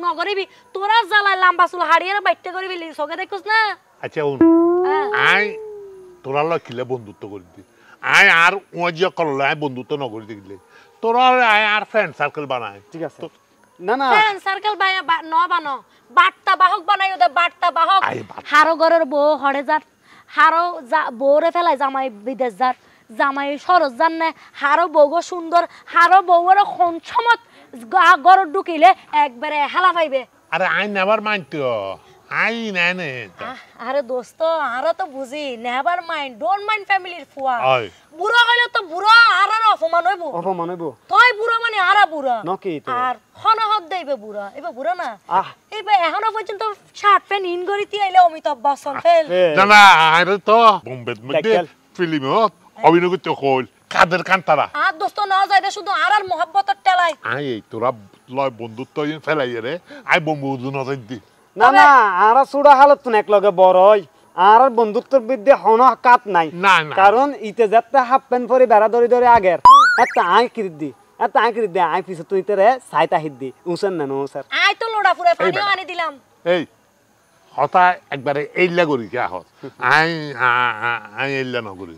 নগরিবি তোরা জ্বালায় লম্বা চুল হাড়িয়ে বাইটে করিবি চোখে দেখুস না আচ্ছা আই তোরা লয় খিলে বন্ধুত্ব করে দি আই আর ওজিয়া করলে আই বন্ধুত্ব নগরি দিলে তোরা আই আর ফ্রেন্ড সার্কেল বানায় ঠিক আছে না না ফ্রেন্ড সার্কেল ন বানো বার্তা বাহক বানাই ওদের বার্তা বাহক হারো ঘরের বউ হড়ে যার হারো বউরে ফেলাই জামাই বিদেশ যার জামাই সরজ জান না হারো বউগো সুন্দর হারো বউর খনসমত ঘর ঢুকিলে একবারে হেলা পাইবে আরে আই নেভার মাইন্ড তো আই না আরে দোস্ত আরো তো বুঝি নেভার মাইন্ড ডোন্ট মাইন্ড ফ্যামিলির ফুয়া আই বুড়ো হইলে তো বুড়ো আর অপমান হইব তুই বুড়ো মানে আরা বুড়ো নকি তো আর হনহদ দেইবে বুড়ো এবে বুড়ো না এবে এখনো পর্যন্ত শার্ট প্যান্ট ইন করিতে আইলে অমিতাভ বচ্চন ফেল না না আরে তো বোম্বের মধ্যে ফিল্মত অভিনয় করতে কইল কাদের কান্তারা আর দোস্ত না যাইদে শুধু আর মোহাব্বতের টেলাই আই এই তোরা লয় বন্ধুত্ব ফেলাই রে আই বম্বু না যাই দি না না আর সুড়া হালত তো এক লগে বড়ই আর বন্ধুত্বর বিদ্যে হন কাত নাই না না কারণ ইতে যাতে হাফ প্যান্ট পরে বেড়া ধরে ধরে আগের একটা আই কিরিদি এত আই কিরিদি আই পিছে তুই তেরে সাইতা হিদ্দি উসেন না নো স্যার আই তো লোড়া পুরে পানিও আনি দিলাম এই হতা একবারে এইলা করি কে হত আই আই এইলা নগরি